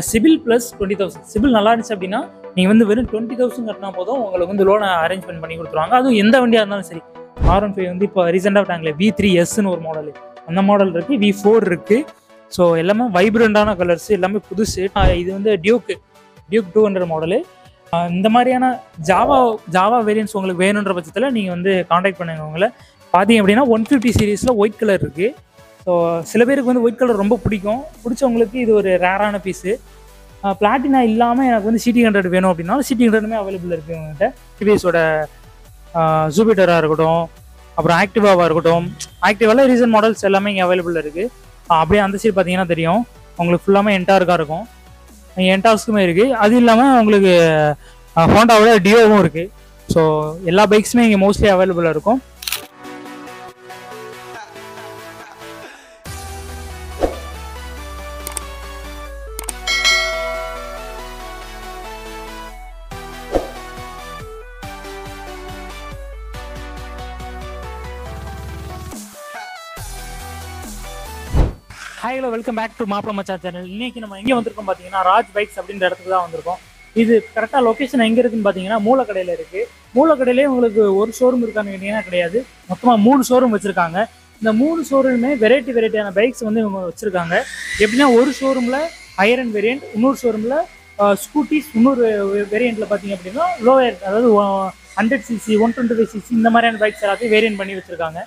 CIBIL plus 20,000. CIBIL நல்லா இருந்துச்சு அப்படின்னா நீங்கள் வந்து வெறும் 20,000 கட்டினா போதும் உங்களுக்கு வந்து லோனை அரேஞ்ச்மெண்ட் பண்ணி கொடுத்துருவாங்க. அதுவும் எந்த வண்டியாக இருந்தாலும் சரி. R15 வந்து இப்போ ரீசெண்டாக விட்டாங்களே V3Sன்னு ஒரு மாடல், அந்த மாடல் இருக்குது. V4 இருக்குது. ஸோ எல்லாமே வைப்ரண்டான கலர்ஸ், எல்லாமே புதுசு. இது வந்து டியூக் 200 மாடலு. இந்த மாதிரியான ஜாவா வேரியன்ஸ் உங்களுக்கு வேணுன்ற பட்சத்தில் நீங்கள் வந்து காண்டாக்ட் பண்ணுங்க. உங்களை பார்த்தீங்க அப்படின்னா 150 சீரீஸில் ஒயிட் கலர் இருக்குது. ஸோ சில பேருக்கு வந்து ஒயிட் கலர் ரொம்ப பிடிச்சவங்களுக்கு இது ஒரு ரேரான பீஸு. பிளாட்டினா இல்லாமல் எனக்கு வந்து CT100 வேணும் அப்படின்னா CT100மே அவைலபிள் இருக்குது உங்கள்கிட்ட. டிவிஎஸோட ஜூபிட்டராக இருக்கட்டும், அப்புறம் ஆக்டிவாவாக இருக்கட்டும். ஆக்டிவாவில் ரீசன்ட் மாடல்ஸ் எல்லாமே இங்கே அவைலபிள் இருக்குது. அப்படியே அந்த சைடு பார்த்தீங்கன்னா தெரியும் உங்களுக்கு ஃபுல்லாமே என்டார்க்காக இருக்கும். என்டார்ஸ்க்குமே இருக்குது. அது இல்லாமல் உங்களுக்கு ஹோண்டாவோட டியோவும் இருக்குது. ஸோ எல்லா பைக்ஸுமே இங்கே மோஸ்ட்லி அவைலபிளாக இருக்கும். ஹலோ, வெல்கம் பேக் டு மாப்பிள மச்சான் சேனல். இன்னைக்கு நம்ம எங்கே வந்திருக்கோம் பார்த்தீங்கன்னா ராஜ் பைக்ஸ் அப்படின்ற இடத்துக்கு தான் வந்திருக்கோம். இது கரெக்டாக லொக்கேஷன் எங்கே இருக்குன்னு பார்த்தீங்கன்னா மூலக்கடையில் இருக்குது. மூலக்கடையிலே உங்களுக்கு ஒரு ஷோரூம் இருக்கான்னு கேட்டிங்கன்னா கிடையாது. மொத்தமாக 3 ஷோரூம் வச்சுருக்காங்க. இந்த 3 ஷோரூமே வெரைட்டியான பைக்ஸ் வந்து இவங்க வச்சுருக்காங்க. எப்படின்னா ஒரு ஷோரூமில் ஹையர் அண்ட் வேரியண்ட், இன்னொரு ஷோரூமில் ஸ்கூட்டிஸ், இன்னொரு வேரியண்ட்டில் பார்த்தீங்க அப்படின்னா லோயர், அதாவது 100cc 125cc இந்த மாதிரியான பைக்ஸ் எல்லாத்தையும் வேரியன்ட் பண்ணி வச்சுருக்காங்க.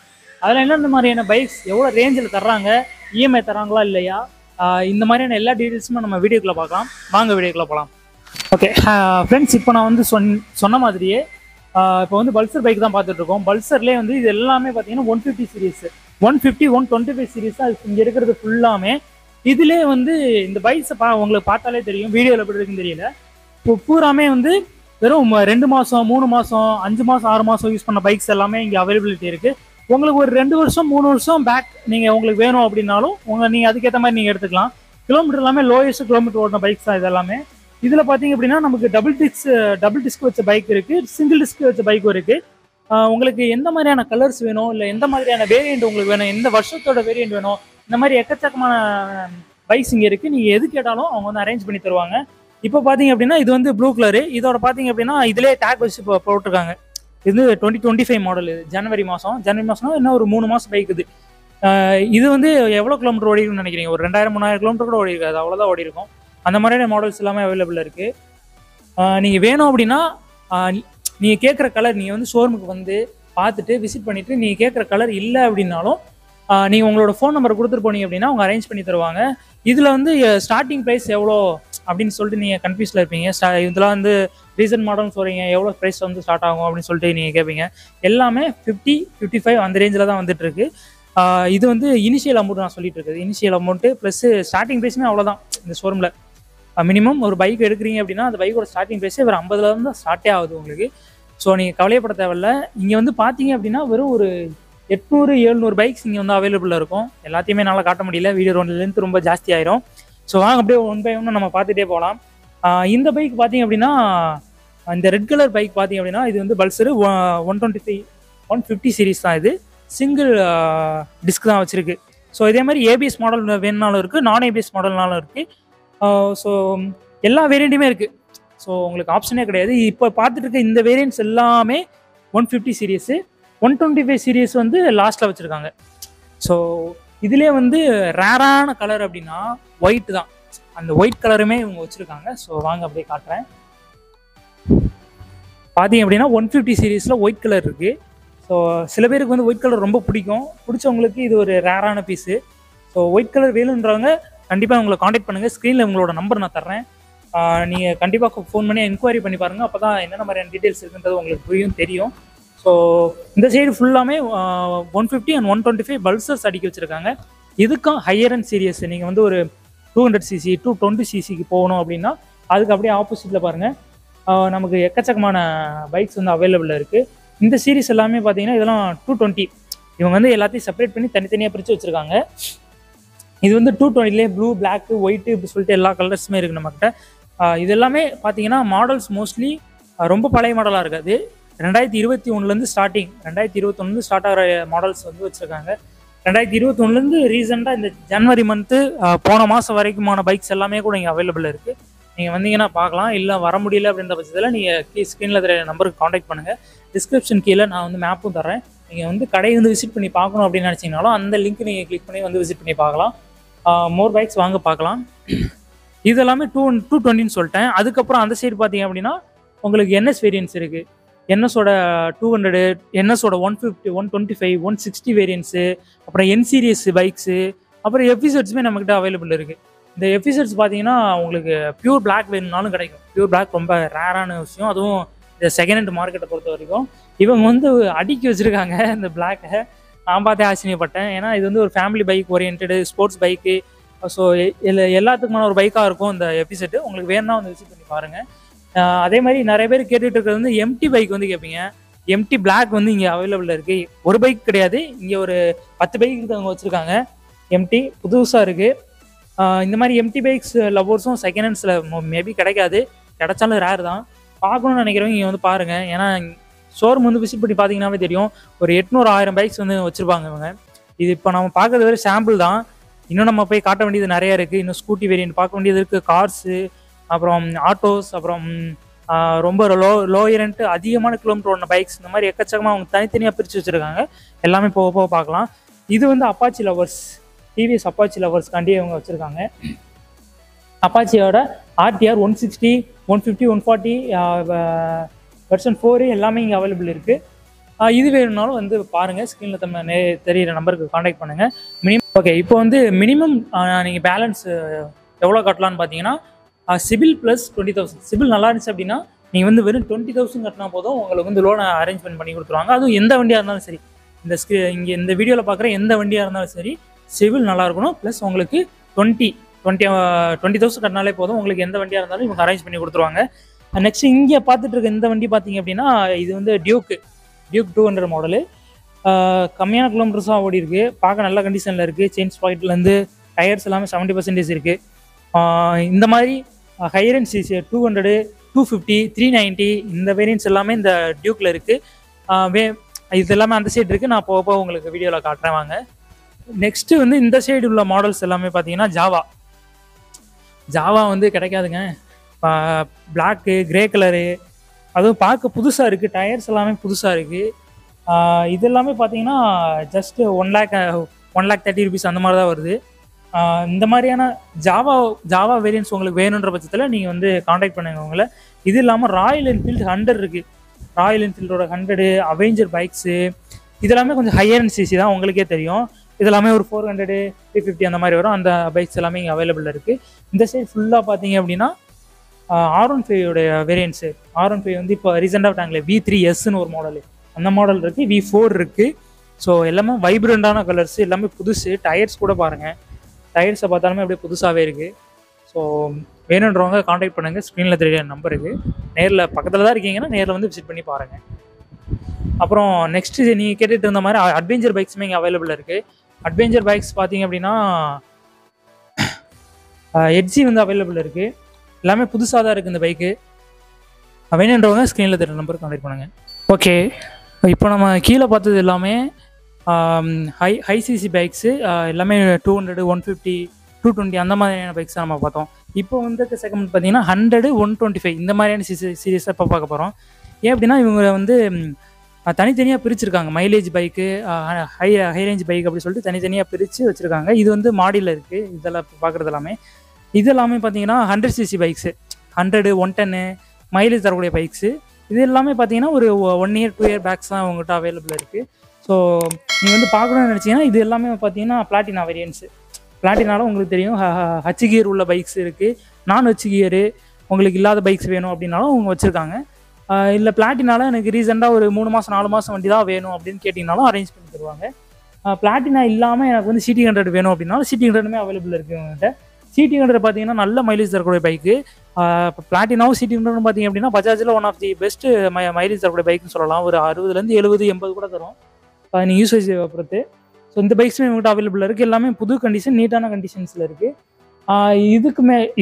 அதில் என்னென்ன மாதிரியான பைக்ஸ் எவ்வளோ ரேஞ்சில் தர்றாங்க, இஎம்ஐ தராங்களா இல்லையா, இந்த மாதிரியான எல்லா டீட்டெயில்ஸுமே நம்ம வீடியோக்குள்ளே பார்க்கலாம். வாங்க வீடியோக்குள்ளே போகலாம். ஓகே ஃப்ரெண்ட்ஸ், இப்போ நான் வந்து சொன்ன மாதிரியே இப்போ வந்து பல்சர் பைக் தான் பார்த்துட்ருக்கோம். பல்சர்லேயே வந்து இது எல்லாமே பார்த்தீங்கன்னா 150 சீரீஸ், 150 125 சீரீஸ் தான் இங்கே இருக்கிறது ஃபுல்லாமே. இதுலேயே வந்து இந்த பைக்ஸை உங்களுக்கு பார்த்தாலே தெரியும், வீடியோவில் எப்படி இருக்குன்னு தெரியல. இப்போ பூராமே வந்து வெறும் 2 மாதம் 3 மாதம் 5 மாதம் 6 மாதம் யூஸ் பண்ண பைக்ஸ் எல்லாமே இங்கே அவைலபிலிட்டி இருக்குது. உங்களுக்கு ஒரு 2 வருஷம் 3 வருஷம் பேக் நீங்கள் உங்களுக்கு வேணும் அப்படின்னாலும் நீங்கள் அதுக்கேற்ற மாதிரி நீங்கள் எடுத்துக்கலாம். கிலோமீட்டர் எல்லாமே லோயஸ்ட் கிலோமீட்டர் ஓடின பைக்ஸ் தான் இது எல்லாமே. இதில் பார்த்தீங்க அப்படின்னா நமக்கு டபுள் டிஸ்க் வச்ச பைக் இருக்குது, சிங்கிள் டிஸ்க் வச்ச பைக்கும் இருக்குது. உங்களுக்கு எந்த மாதிரியான கலர்ஸ் வேணும், இல்லை எந்த மாதிரியான வேரியண்ட் உங்களுக்கு வேணும், எந்த வருஷத்தோட வேரியண்ட் வேணும், இந்த மாதிரி எக்கச்சக்கமான பைக்ஸ் இங்கே இருக்குது. நீங்கள் எது கேட்டாலும் அவங்க வந்து அரேஞ்ச் பண்ணி தருவாங்க. இப்போ பார்த்தீங்க அப்படின்னா இது வந்து ப்ளூ கலரு. இதோட பார்த்தீங்க அப்படின்னா இதிலே டேக் வச்சு போட்டிருக்காங்க. இது 2025 மாடல். இது ஜனவரி மாதம் இன்னும் ஒரு 3 மாதம் பைக் இது. இது வந்து எவ்வளோ கிலோமீட்டர் ஓடி இருக்குன்னு நினைக்கிறீங்க? ஒரு 2000-3000 கிலோமீட்டர் கூட ஓடி இருக்காது, அவ்வளோதான் ஓடி இருக்கும். அந்த மாதிரியான மாடல்ஸ் எல்லாமே அவைலபிள் இருக்குது. நீங்கள் வேணும் அப்படின்னா நீங்கள் கேட்குற கலர் நீங்கள் வந்து ஷோரூமுக்கு வந்து பார்த்துட்டு விசிட் பண்ணிவிட்டு நீங்கள் கேட்குற கலர் இல்லை அப்படின்னாலும் நீங்கள் உங்களோட ஃபோன் நம்பரை கொடுத்துட்டு போனீங்க அப்படின்னா அவங்க அரேஞ்ச் பண்ணி தருவாங்க. இதில் வந்து ஸ்டார்டிங் ப்ரைஸ் எவ்வளோ அப்படின்னு சொல்லிட்டு நீங்கள் கன்ஃபியூஸில் இருப்பீங்க. இதெல்லாம் வந்து ரீசன்ட் மாடல்னு சொல்கிறீங்க, எவ்வளோ ப்ரைஸ் வந்து ஸ்டார்ட் ஆகும் அப்படின்னு சொல்லிட்டு நீங்கள் கேட்பீங்க. எல்லாமே 50, 55 அந்த ரேஞ்சில் தான் வந்துட்டுருக்கு. இது வந்து இனிஷியல் அமௌண்ட் நான் சொல்லிட்டு இருக்குது. இனிஷியல் அமௌண்ட்டு ப்ளஸ் ஸ்டார்டிங் ப்ரைஸுமே அவ்வளோதான். இந்த ஷோரூமில் மினிமம் ஒரு பைக் எடுக்கிறீங்க அப்படின்னா அந்த பைக்கோட ஸ்டார்டிங் ப்ரைஸே ஒரு 50 தான் ஸ்டார்ட்டே ஆகுது உங்களுக்கு. ஸோ நீங்கள் கவலைப்பட தேவையில்ல. இங்கே வந்து பார்த்தீங்க அப்படின்னா வெறும் ஒரு 800-700 பைக்ஸ் இங்கே வந்து அவைலபிளாக இருக்கும். எல்லாத்தையுமே நல்லா காட்ட முடியல, வீடியோ லென்த் ரொம்ப ஜாஸ்தி ஆயிரும். ஸோ வாங்க அப்படியே ஒன் பை ஒன்று நம்ம பார்த்துட்டே போகலாம். இந்த பைக் பார்த்தீங்க அப்படின்னா இந்த ரெட் கலர் பைக் பார்த்தீங்க அப்படின்னா இது வந்து பல்சரு 150 சீரீஸ் தான். இது சிங்கிள் டிஸ்க் தான் வச்சுருக்கு. ஸோ இதே மாதிரி ஏபிஎஸ் மாடல் வேணுனாலும் இருக்குது, நான் ஏபிஎஸ் மாடல்னாலும் இருக்குது. ஸோ எல்லா வேரியண்ட்டுமே இருக்குது. ஸோ உங்களுக்கு ஆப்ஷனே கிடையாது. இப்போ பார்த்துட்டு இருக்க இந்த வேரியன்ட்ஸ் எல்லாமே 150 சீரீஸு. 125 சீரீஸ் வந்து லாஸ்ட்டில் வச்சுருக்காங்க. ஸோ இதிலே வந்து ரேரான கலர் அப்படின்னா ஒயிட் தான். அந்த ஒயிட் கலருமே இவங்க வச்சுருக்காங்க. ஸோ வாங்க அப்படியே காட்டுறேன். பார்த்தீங்க அப்படின்னா 150 சீரீஸில் ஒயிட் கலர் இருக்குது. ஸோ சில பேருக்கு வந்து ஒயிட் கலர் ரொம்ப பிடிச்சவங்களுக்கு இது ஒரு ரேரான பீஸு. ஸோ ஒயிட் கலர் வேணுன்றவங்க கண்டிப்பாக உங்களை காண்டாக்ட் பண்ணுங்கள். ஸ்க்ரீனில் உங்களோட நம்பர் நான் தர்றேன். நீங்கள் கண்டிப்பாக ஃபோன் பண்ணி என்கொயரி பண்ணி பாருங்கள். அப்போ தான் என்னென்ன மாதிரியான டீட்டெயில்ஸ் இருக்குன்றது உங்களுக்கு தெரியும். ஸோ இந்த சைடு ஃபுல்லாமே 150 and 125 பல்சர்ஸ் அடிக்க வச்சுருக்காங்க. இதுக்கும் ஹையர் அண்ட் சீரியஸ் நீங்கள் வந்து ஒரு 200cc 220cc போகணும் அப்படின்னா அதுக்கு அப்படியே ஆப்போசிட்டில் பாருங்கள் நமக்கு எக்கச்சக்கமான பைக்ஸ் வந்து அவைலபிளாக இருக்குது. இந்த சீரீஸ் எல்லாமே பார்த்தீங்கன்னா இதெல்லாம் 220. இவங்க வந்து எல்லாத்தையும் செப்பரேட் பண்ணி தனித்தனியாக பிரித்து வச்சுருக்காங்க. இது வந்து 220லே ப்ளூ, பிளாக்கு, ஒயிட்டு இப்படி சொல்லிட்டு எல்லா கலர்ஸுமே இருக்குது நம்மக்கிட்ட. இது எல்லாமே பார்த்தீங்கன்னா மாடல்ஸ் மோஸ்ட்லி ரொம்ப பழைய மாடலாக இருக்காது. 2021 ஸ்டார்டிங் 2021 ஸ்டார்ட் ஆகிற மாடல்ஸ் வந்து வச்சுருக்காங்க. 2021லேருந்து ரீசெண்டாக இந்த ஜனவரி மந்த்து போன மாதம் வரைக்குமான பைக்ஸ் எல்லாமே கூட இங்கே அவைலபிள் இருக்குது. நீங்கள் வந்தீங்கன்னா பார்க்கலாம். இல்லை வர முடியல அப்படின்ற பட்சத்தில் நீங்கள் ஸ்க்ரீனில் தெரிய நம்பருக்கு காண்டாக்ட் பண்ணுங்கள். டிஸ்கிரிப்ஷன் கீழே நான் வந்து மேப்பும் தரேன். நீங்கள் வந்து கடையை வந்து விசிட் பண்ணி பார்க்கணும் அப்படின்னு நினச்சிங்கனாலும் அந்த லிங்க் நீங்கள் கிளிக் பண்ணி வந்து விசிட் பண்ணி பார்க்கலாம். மோர் பைக்ஸ் வாங்க பார்க்கலாம். இது எல்லாமே 220ன்னு சொல்லிட்டேன். அதுக்கப்புறம் அந்த சைடு பார்த்தீங்க அப்படின்னா உங்களுக்கு என்எஸ் வேரியன்ஸ் இருக்குது. என்எஸோட 200, என்எஸோட 150, 125, 160 வேரியன்ஸு, அப்புறம் என் சீரியஸ் பைக்ஸு, அப்புறம் எஃபிசட்ஸுமே நம்மக்கிட்ட அவைலபிள் இருக்குது. இந்த எஃபிசட்ஸ் பார்த்தீங்கன்னா உங்களுக்கு பியூர் பிளாக் வேணும்னாலும் கிடைக்கும். பியூர் பிளாக் ரொம்ப ரேரான விஷயம். அதுவும் இந்த செகண்ட் ஹேண்ட் மார்க்கெட்டை பொறுத்த வரைக்கும் இவங்க வந்து அடுக்கி வச்சுருக்காங்க இந்த பிளாக்கை. நான் பார்த்தே ஆச்சரியப்பட்டேன். ஏன்னா இது வந்து ஒரு family bike oriented sports bike. So எல்லாத்துக்குமான ஒரு பைக்காக இருக்கும் இந்த எபிசெட்டு. உங்களுக்கு வேணும்னா வந்து விசிட் பண்ணி பாருங்கள். அதே மாதிரி நிறைய பேர் கேட்டுட்டு இருக்கிறது வந்து எம்டி பைக் வந்து கேட்பீங்க. எம்டி பிளாக் வந்து இங்கே அவைலபிள் இருக்குது. ஒரு பைக் கிடையாது, இங்கே ஒரு 10 பைக்கு அவங்க வச்சுருக்காங்க. எம்டி புதுசாக இருக்குது. இந்த மாதிரி எம்டி பைக்ஸ் லவ்வர்ஸும் செகண்ட் ஹேண்ட்ஸில் மேபி கிடைக்காது, கிடைச்சாலும் ரேர் தான். பார்க்கணுன்னு நினைக்கிறவங்க இங்கே வந்து பாருங்கள். ஏன்னா ஷோரூம் வந்து விசிட் பண்ணி பார்த்தீங்கன்னாவே தெரியும். ஒரு 800-1000 பைக்ஸ் வந்து வச்சுருப்பாங்க இவங்க. இது இப்போ நம்ம பார்க்கறது வரை சாம்பிள் தான். இன்னும் நம்ம போய் காட்ட வேண்டியது நிறையா இருக்குது. இன்னும் ஸ்கூட்டி வேரியன்ட் பார்க்க வேண்டியது இருக்குது, கார்ஸு, அப்புறம் ஆட்டோஸ், அப்புறம் ரொம்ப லோயரன்ட்டு அதிகமான கிலோமீட்டர் ஓடின பைக்ஸ், இந்த மாதிரி எக்கச்சக்கமாக அவங்க தனித்தனியாக பிரித்து வச்சுருக்காங்க. எல்லாமே போக போக பார்க்கலாம். இது வந்து அப்பாச்சி லவர்ஸ், டிவிஎஸ் அப்பாச்சி லவர்ஸ்காண்டி அவங்க வச்சுருக்காங்க. அப்பாச்சியோட RTR 160, 150, 140 வெர்ஷன் 4 எல்லாமே இங்கே அவைலபிள் இருக்குது. இது வேணும்னாலும் வந்து பாருங்கள். ஸ்க்ரீனில் தெரியிற நம்பருக்கு காண்டாக்ட் பண்ணுங்கள். ஓகே, இப்போ வந்து மினிமம் நீங்கள் பேலன்ஸ் எவ்வளோ கட்டலான்னு பார்த்தீங்கன்னா சிபில் ப்ளஸ் 20,000. சிபில் நல்லா இருந்துச்சு அப்படின்னா நீங்கள் வந்து வெறும் 20,000 கட்டினா போதும் உங்களுக்கு வந்து லோனை அரேஞ்ச்மெண்ட் பண்ணி கொடுத்துருவாங்க. அதுவும் எந்த வண்டியாக இருந்தாலும் சரி, இங்கே இந்த வீடியோவில் பார்க்குற எந்த வண்டியாக இருந்தாலும் சரி, சிவில் நல்லா இருக்கணும். ப்ளஸ் உங்களுக்கு 20,000 கட்டினாலே போதும், உங்களுக்கு எந்த வண்டியாக இருந்தாலும் இவங்க அரேஞ்ச் பண்ணி கொடுத்துருவாங்க. நெக்ஸ்ட் இங்கே பார்த்துட்டு இருக்க இந்த வண்டி பார்த்தீங்க அப்படின்னா இது வந்து டியூக் 200 மாடலு. கம்மியான கிலோமீட்டர்ஸாக ஓடி இருக்குது, பார்க்க நல்ல கண்டிஷனில் இருக்குது. செயின் ஸ்பாக்கெட்லேருந்து டயர்ஸ் எல்லாமே 70% இருக்குது. இந்த மாதிரி ஹையர் அண்ட் சிசி 200, 250, 390 இந்த வேரியன்ட்ஸ் எல்லாமே இந்த டியூக்கில் இருக்குது. இது எல்லாமே அந்த சைடு இருக்குது. நான் போக உங்களுக்கு வீடியோவில் காட்டுறேன் வாங்க. நெக்ஸ்ட்டு வந்து இந்த சைடு உள்ள மாடல்ஸ் எல்லாமே பார்த்தீங்கன்னா ஜாவா வந்து கிடைக்காதுங்க. பிளாக்கு, கிரே கலரு, அதுவும் பார்க்க புதுசாக இருக்குது. டயர்ஸ் எல்லாமே புதுசாக இருக்குது. இது எல்லாமே பார்த்தீங்கன்னா ஜஸ்ட்டு 1,30,000 rupees அந்த மாதிரி தான் வருது. இந்த மாதிரியான ஜாவா வேரியன்ட்ஸ் உங்களுக்கு வேணுன்ற பட்சத்தில் நீங்கள் வந்து காண்டாக்ட் பண்ணுங்க உங்களை. இது இல்லாமல் ராயல் என்ஃபீல்டு 100 இருக்குது. ராயல் என்ஃபீல்டோட 100, அவெஞ்சர் பைக்ஸு இதெல்லாமே கொஞ்சம் ஹையர் அண்ட் சிசி தான், உங்களுக்கே தெரியும். இதெல்லாமே ஒரு 400, 350 அந்த மாதிரி வரும். அந்த பைக்ஸ் எல்லாமே இங்கே அவைலபிள் இருக்குது. இந்த சைடு ஃபுல்லாக பார்த்தீங்க அப்படின்னா R15 வேரியன்ட்ஸு. R15 வந்து இப்போ ரீசெண்டாக விட்டாங்களே V3Sன்னு ஒரு மாடலு, அந்த மாடல் இருக்குது. V4 இருக்குது. ஸோ எல்லாமே வைப்ரண்டான கலர்ஸ், எல்லாமே புதுசு. டயர்ஸ் கூட பாருங்கள், டயர்ஸை பார்த்தாலுமே அப்படியே புதுசாகவே இருக்குது. ஸோ வேணுன்றவங்க காண்டாக்ட் பண்ணுங்கள். ஸ்க்ரீனில் தெரிய நம்பருக்கு. நேரில் பக்கத்தில் தான் இருக்கீங்கன்னா நேரில் வந்து விசிட் பண்ணி பாருங்கள். அப்புறம் நெக்ஸ்ட்டு நீங்கள் கேட்டுட்டு இருந்த மாதிரி அட்வென்ச்சர் பைக்ஸுமே இங்கே அவைலபிள் இருக்குது. அட்வென்ச்சர் பைக்ஸ் பார்த்தீங்க அப்படின்னா எட்ஜி வந்து அவைலபிள் இருக்குது. எல்லாமே புதுசாக தான் இருக்குது இந்த பைக்கு. வேணுன்றவங்க ஸ்க்ரீனில் தெரிய நம்பருக்கு காண்டாக்ட் பண்ணுங்கள். ஓகே, இப்போ நம்ம கீழே பார்த்தது எல்லாமே ஹை சிசி பைக்ஸு. எல்லாமே 200, 150, 220 அந்த மாதிரியான பைக்ஸ் தான் நம்ம பார்த்தோம். இப்போ வந்து செகண்ட் பார்த்தீங்கன்னா 100, 125 இந்த மாதிரியான சீரியஸாக இப்போ பார்க்க போகிறோம். ஏன் அப்படின்னா இவங்க வந்து தனித்தனியாக பிரிச்சுருக்காங்க. Mileage bike, high range bike அப்படி சொல்லிட்டு தனித்தனியாக பிரித்து வச்சுருக்காங்க. இது வந்து மாடியில் இருக்குது. இதெல்லாம் பார்க்குறது எல்லாமே இது எல்லாமே பார்த்தீங்கன்னா 100cc பைக்ஸு, 100, 110 மைலேஜ் தரக்கூடிய பைக்ஸு. இது எல்லாமே பார்த்தீங்கன்னா ஒரு 1 year 2 year பேக்ஸ் தான் அவங்ககிட்ட அவைலபிள் இருக்குது. ஸோ நீங்கள் வந்து பார்க்கணும்னு நினச்சிங்கன்னா இது எல்லாமே பார்த்தீங்கன்னா பிளாட்டினா வேரியன்ட்ஸு. பிளாட்டினாலும் உங்களுக்கு தெரியும் ஹச் கியர் உள்ள பைக்ஸ் இருக்குது, நான் ஹச் கியரு உங்களுக்கு இல்லாத பைக்ஸ் வேணும் அப்படின்னாலும் அவங்க வச்சுருக்காங்க. இல்லை பிளாட்டினால எனக்கு ரீசெண்டாக ஒரு 3 மாதம் 4 மாதம் வண்டி தான் வேணும் அப்படின்னு கேட்டிங்கனாலும் அரேஞ்ச் பண்ணி தருவாங்க. பிளாட்டினா இல்லாமல் எனக்கு வந்து CT 100 வேணும் அப்படின்னாலும் CT 100மே அவைலபிள் இருக்குது இவங்ககிட்ட. CT 100 பார்த்தீங்கன்னா நல்ல மைலேஜ் தரக்கூடிய பைக்கு. இப்போ பிளாட்டினாவும் CT 100 பார்த்தீங்க அப்படின்னா பஜாஜில் one of the best mileage தரக்கூடிய பைக்குன்னு சொல்லலாம். ஒரு 60லேருந்து 70, 80 கூட தரும் நீங்கள் யூசேஜ் பொறுத்து. ஸோ இந்த பைக்ஸுமே இவங்ககிட்ட அவைலபிள் இருக்குது. எல்லாமே புது கண்டிஷன், நீட்டான கண்டிஷன்ஸில் இருக்குது.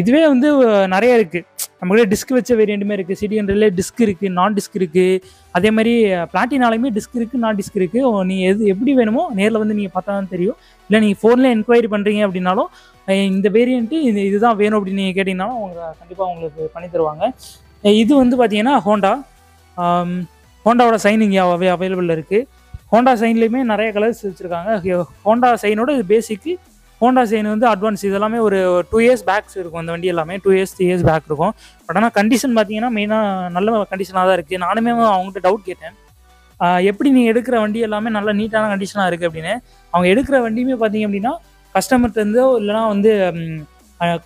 இதுவே வந்து நிறைய இருக்குது. நம்மகிட்ட டிஸ்க் வச்ச வேரியண்ட்டுமே இருக்குது. சிடி ஹண்ட்ரட்லேயே டிஸ்க் இருக்குது, நான் டிஸ்க் இருக்குது. அதே மாதிரி பிளாட்டினாலுமே டிஸ்க் இருக்குது, நான் டிஸ்க் இருக்குது. நீங்கள் எப்படி வேணுமோ நேரில் வந்து நீங்கள் பார்த்தா தான் தெரியும். இல்லை நீங்கள் ஃபோனில் என்கொயரி பண்ணுறீங்க அப்படின்னாலும் இந்த வேரியண்ட்டு இதுதான் வேணும் அப்படின்னு நீங்கள் கேட்டிங்கனாலும் அவங்க கண்டிப்பாக உங்களுக்கு பண்ணி தருவாங்க. இது வந்து பார்த்தீங்கன்னா ஹோண்டாவோட சைன் இங்கே அவைலபிள் இருக்குது. ஹோண்டா சைன்லேயுமே நிறைய கலர்ஸ் வச்சுருக்காங்க. ஹோண்டா சைனோட இது பேசிக்கு. ஹோண்டா சைன் வந்து அட்வான்ஸ். இதெல்லாமே ஒரு 2 இயர்ஸ் பேக்ஸ் இருக்கும். அந்த வண்டி எல்லாமே 2 இயர்ஸ் 3 இயர்ஸ் பேக் இருக்கும். பட் ஆனால் கண்டிஷன் பார்த்தீங்கன்னா மெயினாக நல்ல கண்டிஷனாக தான் இருக்குது. நானுமே அவங்ககிட்ட டவுட் கேட்டேன், எப்படி நீங்கள் எடுக்கிற வண்டி எல்லாமே நல்ல நீட்டான கண்டிஷனாக இருக்குது அப்படின்னு. அவங்க எடுக்கிற வண்டியுமே பார்த்தீங்க அப்படின்னா கஸ்டமர்கிட்ட இருந்தோ இல்லைனா வந்து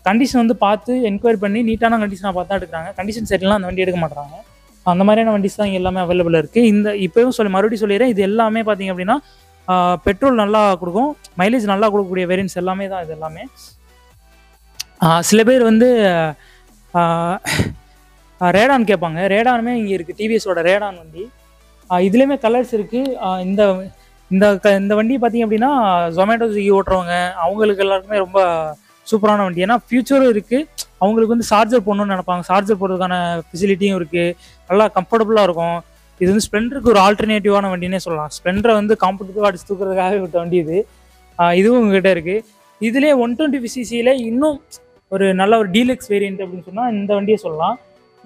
கண்டிஷன் வந்து பார்த்து என்கொயரி பண்ணி நீட்டான கண்டிஷனாக பார்த்து தான் எடுக்கிறாங்க. கண்டிஷன் சரியில்லாம் அந்த வண்டி எடுக்க மாட்டாங்க. அந்த மாதிரியான வண்டிஸ் தான் இங்கே எல்லாமே அவைலபிள் இருக்குது. இந்த இப்போயும் மறுபடியும் சொல்லிடுறேன், இது எல்லாமே பார்த்தீங்க அப்படின்னா பெட்ரோல் நல்லா கொடுக்கும், மைலேஜ் நல்லா கொடுக்கக்கூடிய வேரியன்ட்ஸ் எல்லாமே தான் இது எல்லாமே. சில பேர் வந்து ரேடான் கேட்பாங்க. ரேடானுமே இங்கே இருக்குது, டிவிஎஸோட ரேடான் வண்டி. இதுலேயுமே கலர்ஸ் இருக்குது. இந்த இந்த இந்த வண்டி பார்த்தீங்க அப்படின்னா ஜொமேட்டோ ஸ்விக்கி ஓட்டுறவங்க அவங்களுக்கு எல்லாருக்குமே ரொம்ப சூப்பரான வண்டி. ஏன்னா ஃபியூச்சரும் இருக்குது. அவங்களுக்கு வந்து சார்ஜர் போடணும்னு நினைப்பாங்க, சார்ஜர் போடுறதுக்கான ஃபெசிலிட்டியும் இருக்குது, நல்லா கம்ஃபர்டபுளாக இருக்கும். இது வந்து ஸ்ப்ளெண்டருக்கு ஒரு ஆல்டர்னேட்டிவான வண்டினே சொல்லலாம். ஸ்ப்ளெண்டரை வந்து காம்படிட்டிவாக அடிச்சு தூக்குறதுக்காகவே விட்ட வண்டி இது. இதுவும் உங்ககிட்ட இருக்குது. இதுலேயே 120cc இன்னும் ஒரு நல்ல ஒரு டீலக்ஸ் வேரியன்ட் அப்படின்னு சொன்னால் இந்த வண்டியை சொல்லலாம்.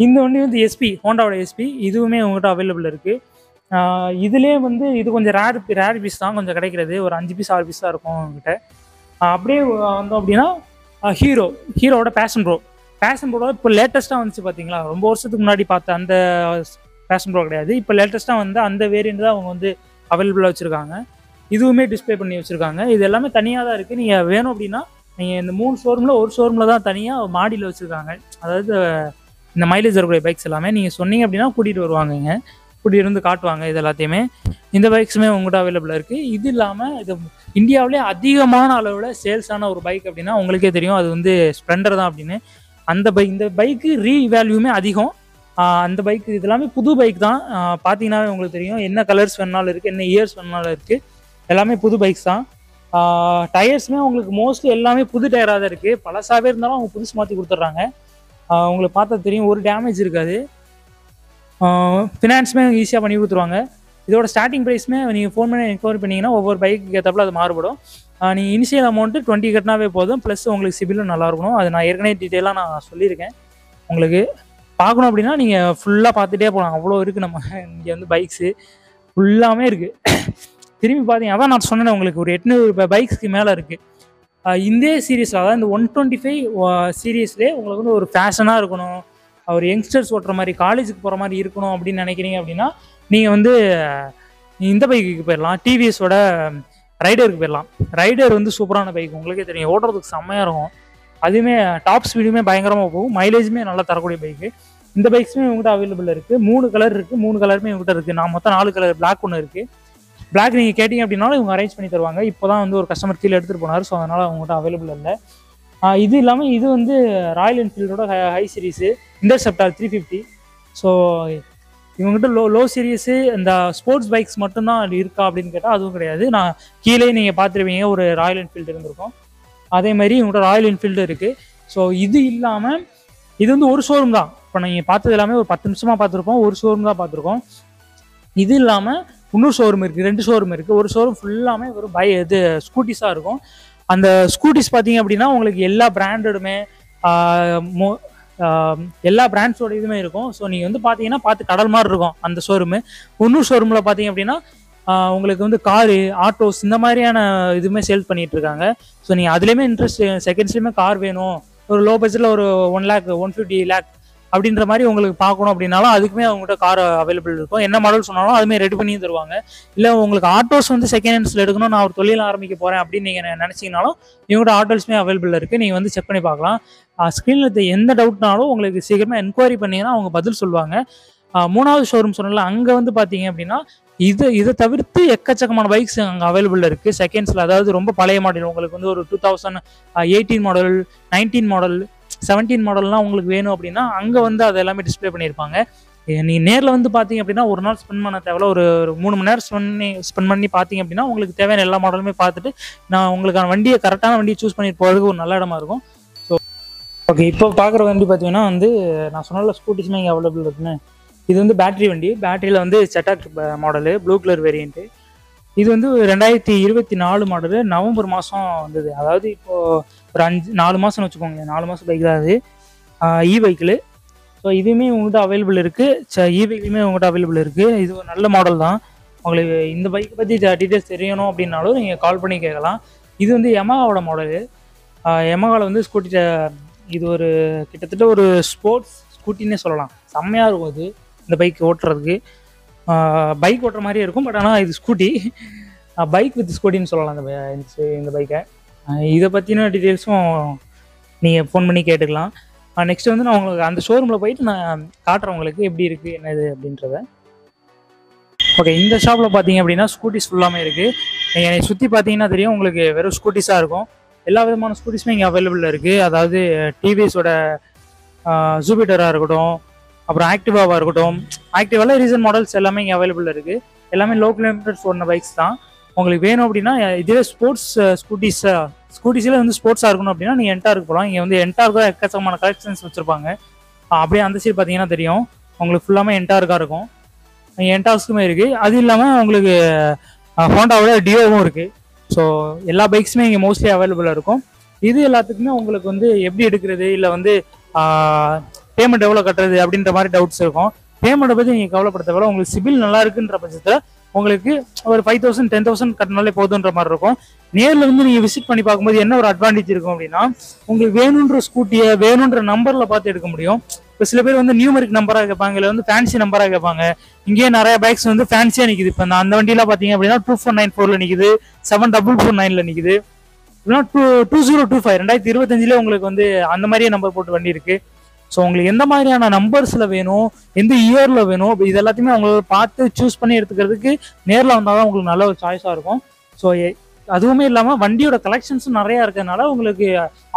இந்த வண்டி வந்து எஸ்பி, ஹோண்டாவோட எஸ்பி, இதுவுமே உங்கள்கிட்ட அவைலபிள் இருக்குது. இதுலேயே வந்து இது கொஞ்சம் ரேர் பீஸ் தான் கொஞ்சம் கிடைக்கிறது. ஒரு 5 பீஸ் 6 பீஸ் தான் இருக்கும் உங்ககிட்ட. அப்படியே வந்தோம் அப்படின்னா ஹீரோவோட பேஷன் ப்ரோட இப்போ லேட்டஸ்ட்டாக வந்துச்சு பார்த்தீங்களா. ரொம்ப வருஷத்துக்கு முன்னாடி பார்த்த அந்த பேஷன் ப்ரோ கிடையாது. இப்போ லேட்டஸ்ட்டாக வந்து அந்த வேரியண்ட் தான் அவங்க வந்து அவைலபிளாக வச்சுருக்காங்க. இதுவுமே டிஸ்பிளே பண்ணி வச்சுருக்காங்க. இது எல்லாமே தனியாக தான் இருக்குது. நீங்கள் வேணும் அப்படின்னா நீங்கள் இந்த 3 ஷோரூமில் ஒரு ஷோரூமில் தான் தனியாக மாடியில் வச்சுருக்காங்க. அதாவது இந்த மைலேஜ் வரக்கூடிய பைக்ஸ் எல்லாமே நீங்கள் சொன்னீங்க அப்படின்னா கூட்டிகிட்டு வருவாங்கங்க, கூட்டிகிட்டு இருந்து காட்டுவாங்க. இது எல்லாத்தையுமே இந்த பைக்ஸுமே உங்கள்கிட்ட அவைலபிளாக இருக்குது. இது இல்லாமல் இது இந்தியாவிலே அதிகமான அளவில் சேல்ஸான ஒரு பைக் அப்படின்னா உங்களுக்கே தெரியும், அது வந்து ஸ்ப்ளெண்டர் தான் அப்படின்னு. இந்த பைக்கு ரீவேல்யூமே அதிகம். அந்த பைக் இது எல்லாமே புது பைக் தான். பார்த்தீங்கன்னாவே உங்களுக்கு தெரியும், என்ன கலர்ஸ் வேணாலும் இருக்குது, என்ன இயர்ஸ் வேணாலும் இருக்குது, எல்லாமே புது பைக்ஸ் தான். டயர்ஸுமே உங்களுக்கு மோஸ்ட்லி எல்லாமே புது டயராக தான் இருக்குது. பழசாகவே இருந்தாலும் அவங்க புதுசு மாற்றி கொடுத்துட்றாங்க. உங்களுக்கு பார்த்தா தெரியும், ஒரு டேமேஜ் இருக்காது. ஃபினான்ஸுமே ஈஸியாக பண்ணி கொடுத்துருவாங்க. இதோட ஸ்டார்டிங் ப்ரைஸுமே நீங்கள் ஃபோன் பண்ணி என்கொயரி பண்ணிங்கன்னா ஒவ்வொரு பைக்கு ஏற்றப்பல அது மாறுபடும். நீங்கள் இனிஷியல் அமௌண்ட்டு 20 கட்டினாவே போதும். ப்ளஸ் உங்களுக்கு சிபிலும் நல்லா இருக்கணும். அது நான் ஏற்கனவே டீட்டெயிலாக நான் சொல்லியிருக்கேன். உங்களுக்கு பார்க்கணும் அப்படின்னா நீங்கள் ஃபுல்லாக பார்த்துட்டே போகலாம், அவ்வளோ இருக்குது. நம்ம இங்கே வந்து பைக்ஸு ஃபுல்லாமே இருக்குது. திரும்பி பார்த்தீங்க அதான் நான் சொன்னேன் உங்களுக்கு, ஒரு 800 பைக்ஸ்க்கு மேலே இருக்குது. இந்த சீரீஸில் அதாவது இந்த 125 சீரீஸ்லேயே உங்களுக்கு வந்து ஒரு ஃபேஷனாக இருக்கணும், ஒரு யங்ஸ்டர்ஸ் ஓட்டுற மாதிரி, காலேஜுக்கு போகிற மாதிரி இருக்கணும் அப்படின்னு நினைக்கிறீங்க அப்படின்னா நீங்கள் வந்து இந்த பைக்குக்கு போயிடலாம். டிவிஎஸோட ரைடருக்கு போயிடலாம். ரைடர் வந்து சூப்பரான பைக், உங்களுக்கே தெரியும், ஓட்டுறதுக்கு செம்மையாக இருக்கும். அதுவுமே டாப் ஸ்பீடுமே பயங்கரமாக போகும், மைலேஜுமே நல்லா தரக்கூடிய பைக்கு. இந்த பைக்ஸுமே உங்கள்கிட்ட அவைலபிள் இருக்குது. 3 கலர் இருக்குது, 3 கலருமே உங்கள்கிட்ட இருக்குது. நான் மொத்தம் 4 கலர், பிளாக் ஒன்று இருக்குது. பிளாக் நீங்கள் கேட்டிங்க அப்படின்னாலும் இவங்க அரேஞ்ச் பண்ணி தருவாங்க. இப்போ தான் வந்து ஒரு கஸ்டமர் கீழே எடுத்துகிட்டு போனார், ஸோ அதனால் அவங்ககிட்ட அவைலபிள் இல்லை. இது இல்லாமல் இது வந்து ராயல் என்ஃபீல்டோட ஹை சீரீஸு இன்டர்செப்டார் 350. ஸோ இவங்ககிட்ட லோ சீரீஸு இந்த ஸ்போர்ட்ஸ் பைக்ஸ் மட்டும்தான் இருக்கா அப்படின்னு கேட்டால் அதுவும் கிடையாது. நான் கீழே நீங்கள் பார்த்துருவீங்க ஒரு ராயல் என்ஃபீல்டு இருந்திருக்கும், அதே மாதிரி இவங்கள்ட்ட ராயல் என்ஃபீல்டு இருக்குது. ஸோ இது இல்லாமல் இது வந்து ஒரு ஷோரூம் தான். இப்போ நீங்கள் பார்த்தது எல்லாமே ஒரு 10 நிமிஷமாக பார்த்துருப்போம், ஒரு ஷோரூம் தான் பார்த்துருக்கோம். இது இல்லாமல் இன்னொரு ஷோரூம் இருக்குது, 2 ஷோரூம் இருக்குது. ஒரு ஷோரூம் ஃபுல்லாமே ஒரு ஸ்கூட்டிஸாக இருக்கும். அந்த ஸ்கூட்டிஸ் பார்த்தீங்க அப்படின்னா உங்களுக்கு எல்லா பிராண்டடுமே எல்லா பிராண்ட்ஸோட இதுவுமே இருக்கும். ஸோ நீங்கள் வந்து பார்த்தீங்கன்னா பார்த்து கடல் மாதிரி இருக்கும் அந்த ஷோரூமு. இன்னொரு ஷோரூமில் பார்த்தீங்க அப்படின்னா உங்களுக்கு வந்து காரு, ஆட்டோஸ் இந்த மாதிரியான இதுவுமே சேல்ஸ் பண்ணிகிட்டு இருக்காங்க. ஸோ நீங்கள் அதுலேயுமே இன்ட்ரெஸ்ட், செகண்ட்ஸ்லேயுமே கார் வேணும், ஒரு லோ பட்ஜெட்டில் ஒரு 1 lakh 150 lakh அப்படின்ற மாதிரி உங்களுக்கு பார்க்கணும் அப்படின்னாலும் அதுக்குமே அவங்ககிட்ட கார் அவைலபிள் இருக்கும். என்ன மாடல் சொன்னாலும் அதுமாதிரி ரெடி பண்ணி தருவாங்க. இல்லை உங்களுக்கு ஆட்டோஸ் வந்து செகண்ட் ஹேண்ட்ஸில் எடுக்கணும், நான் ஒரு தொழில் ஆரம்பிக்க போகிறேன் அப்படின்னு நீங்கள் நினச்சிங்கனாலும் இவங்கள்ட்ட ஆட்டோஸுமே அவைலபிள் இருக்குது. நீங்கள் வந்து செக் பண்ணி பார்க்கலாம். ஸ்க்ரீனில் எந்த டவுட்னாலும் உங்களுக்கு சீக்கிரமாக என்கொயரி பண்ணிங்கன்னா அவங்க பதில் சொல்லுவாங்க. 3வது ஷோரூம் சொன்னல, அங்கே வந்து பார்த்தீங்க அப்படின்னா இதை தவிர்த்து எக்கச்சக்கமான பைக்ஸ் அங்கே அவைலபிள் இருக்குது செகண்ட்ஸில். அதாவது ரொம்ப பழைய மாடல், உங்களுக்கு வந்து ஒரு 2018 மாடல், 19 மாடல், 17 மாடல்லாம் உங்களுக்கு வேணும் அப்படின்னா அங்கே வந்து அது எல்லாமே டிஸ்பிளே பண்ணியிருப்பாங்க. நீங்கள் நேரில் வந்து பார்த்தீங்க அப்படின்னா ஒரு நாள் ஸ்பெண்ட் பண்ண தேவையில்ல, ஒரு 3 மணி நேரம் ஸ்பெண்ட் பண்ணி பார்த்தீங்க அப்படின்னா உங்களுக்கு தேவையான எல்லா மாடலுமே பார்த்துட்டு நான் உங்களுக்கான வண்டியை, கரெக்டான வண்டியை சூஸ் பண்ணிட்டு போகிறதுக்கு ஒரு நல்ல இடமா இருக்கும். ஸோ ஓகே, இப்போ பார்க்குற வண்டி பார்த்தீங்கன்னா வந்து நான் சொன்ன ஸ்கூட்டிஸுமே இங்கே அவைலபிள் இருக்குன்னு. இது வந்து பேட்டரி வண்டி. பேட்டரியில் வந்து Chetak model, blue colour variant. இது வந்து 2024 மாடலு, நவம்பர் மாதம் வந்தது. அதாவது இப்போது ஒரு 4 மாதம்னு வச்சுக்கோங்க. 4 மாதம் பைக் தான் அது. இ வெஹிக்கிளு. ஸோ இதுவுமே உங்கள்கிட்ட அவைலபிள் இருக்குது. இ வெஹிக்கிளுமே உங்கள்கிட்ட அவைலபிள் இருக்குது. இது ஒரு நல்ல மாடல் தான். உங்களுக்கு இந்த பைக்கை பற்றி டீட்டெயில்ஸ் தெரியணும் அப்படின்னாலும் நீங்கள் கால் பண்ணி கேட்கலாம். இது வந்து யமஹாவோட மாடலு. யமஹாவில் வந்து ஸ்கூட்டி, இது ஒரு கிட்டத்தட்ட ஒரு ஸ்போர்ட்ஸ் ஸ்கூட்டின்னே சொல்லலாம். செம்மையாக இருக்கும் இது, இந்த பைக் ஓட்டுறதுக்கு. பைக் ஓட்டுற மாதிரியே இருக்கும், பட் ஆனால் இது ஸ்கூட்டி. பைக் வித் ஸ்கூட்டின்னு சொல்லலாம் இந்த பைக்கை. இதை பற்றின டீட்டெயில்ஸும் நீங்கள் ஃபோன் பண்ணி கேட்டுக்கலாம். நெக்ஸ்ட் வந்து நான் உங்களுக்கு அந்த ஷோரூமில் போயிட்டு நான் காட்டுறேன் உங்களுக்கு எப்படி இருக்குது என்னது அப்படின்றத. ஓகே, இந்த ஷாப்பில் பார்த்தீங்க அப்படின்னா ஸ்கூட்டிஸ் ஃபுல்லாமே இருக்குது. நீங்கள் என்னை சுற்றி பார்த்தீங்கன்னா தெரியும், உங்களுக்கு வெறும் ஸ்கூட்டிஸாக இருக்கும். எல்லா விதமான ஸ்கூட்டிஸுமே இங்கே அவைலபிளாக இருக்குது. அதாவது டிவிஎஸோட ஜூபிட்டராக இருக்கட்டும், அப்புறம் ஆக்டிவாவாக இருக்கட்டும். ஆக்டிவாவில் ரீசன்ட் மாடல்ஸ் எல்லாமே இங்கே அவைலபிள் இருக்குது. எல்லாமே லோ கிலோமீட்டர்ஸ் ஓடின பைக்ஸ் தான். உங்களுக்கு வேணும் அப்படின்னா இதுவே ஸ்போர்ட்ஸ் ஸ்கூட்டிஸில் வந்து ஸ்போர்ட்ஸாக இருக்கணும் அப்படின்னா நீங்கள் என்டார்க்கு போகலாம். இங்கே வந்து என்டார்க்கு தான் எக்கச்சக்கமான கலெக்ஷன்ஸ் வச்சுருப்பாங்க. அப்படியே அந்த சைடு பார்த்தீங்கன்னா தெரியும், உங்களுக்கு ஃபுல்லாமே என்டார்க்காக இருக்கும். என்டார்க்ஸுமே இருக்குது. அது இல்லாமல் உங்களுக்கு ஹோண்டாவோட டியோவும் இருக்குது. ஸோ எல்லா பைக்ஸுமே இங்கே மோஸ்ட்லி அவைலபிளாக இருக்கும். இது எல்லாத்துக்குமே உங்களுக்கு வந்து எப்படி எடுக்கிறது, இல்லை வந்து பேமெண்ட் எவ்வளோ கட்டுறது அப்படின்ற மாதிரி டவுட்ஸ் இருக்கும். பேமெண்ட்டை பற்றி நீங்கள் கவலைப்பட தேவையில்ல. உங்களுக்கு சிபில் நல்லா இருக்குன்ற பட்சத்தில் உங்களுக்கு ஒரு 5,000 10,000 கட்டினாலே போதுன்ற மாதிரி இருக்கும். நேரில் வந்து நீங்கள் விசிட் பண்ணி பார்க்கும்போது என்ன ஒரு அட்வான்டேஜ் இருக்கும் அப்படின்னா, உங்களுக்கு வேணுன்ற ஸ்கூட்டியை வேணுன்ற நம்பரில் பார்த்து எடுக்க முடியும். இப்போ சில பேர் வந்து நியூமரிக் நம்பராக கேட்பாங்க, இல்லை வந்து ஃபேன்சி நம்பராக கேட்பாங்க. இங்கேயே நிறைய பைக்ஸ் வந்து ஃபேன்சியாக நிற்குது. இப்போ அந்த வண்டியெலாம் பார்த்தீங்க அப்படின்னா 2494 நிற்குது, 7449 நிற்குது, இல்லைனா 2025 2025 உங்களுக்கு வந்து அந்த மாதிரியே நம்பர் போட்டு வண்டி இருக்குது. ஸோ உங்களுக்கு எந்த மாதிரியான நம்பர்ஸில் வேணும், எந்த இயரில் வேணும், இது எல்லாத்தையுமே அவங்கள பார்த்து சூஸ் பண்ணி எடுத்துக்கிறதுக்கு நேரில் வந்தால் தான் உங்களுக்கு நல்ல ஒரு சாய்ஸாக இருக்கும். ஸோ அதுவுமே இல்லாமல் வண்டியோட கலெக்ஷன்ஸும் நிறையா இருக்கிறதுனால உங்களுக்கு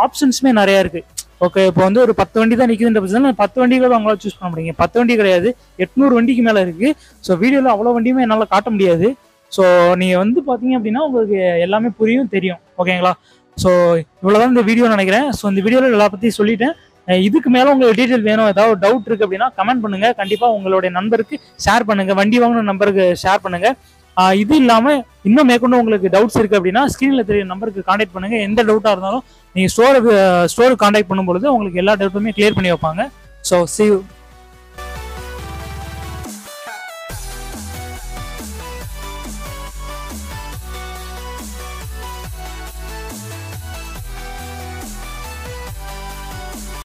ஆப்ஷன்ஸுமே நிறையா இருக்குது. ஓகே, இப்போ வந்து ஒரு 10 வண்டி தான் நிற்குதுன்ற பட்சத்தில் 10 வண்டிகளை அவங்களால சூஸ் பண்ண முடியுங்க. 10 வண்டி கிடையாது, 800 வண்டிக்கு மேலே இருக்குது. ஸோ வீடியோவில் அவ்வளோ வண்டியுமே என்னால் காட்ட முடியாது. ஸோ நீங்கள் வந்து பார்த்தீங்க அப்படின்னா உங்களுக்கு எல்லாமே புரியும், தெரியும். ஓகேங்களா? ஸோ இவ்வளோதான் இந்த வீடியோ நினைக்கிறேன். ஸோ இந்த வீடியோவில் எல்லா பற்றி சொல்லிட்டேன். இதுக்கு மேலே உங்களுக்கு டீட்டெயில் வேணும், ஏதாவது டவுட் இருக்குது அப்படின்னா கமெண்ட் பண்ணுங்கள். கண்டிப்பாக உங்களுடைய நண்பருக்கு ஷேர் பண்ணுங்கள், வண்டி வாங்கின நம்பருக்கு ஷேர் பண்ணுங்கள். இது இல்லாமல் இன்னும் மேற்கொண்டு உங்களுக்கு டவுட்ஸ் இருக்குது அப்படின்னா ஸ்க்ரீனில் தெரிய நம்பருக்கு கான்டாக்ட் பண்ணுங்கள். எந்த டவுட்டாக இருந்தாலும் நீங்கள் ஸ்டோருக்கு கான்டாக்ட் பண்ணும்பொழுது உங்களுக்கு எல்லா டவுட்டுமே கிளியர் பண்ணி வைப்பாங்க. So see you.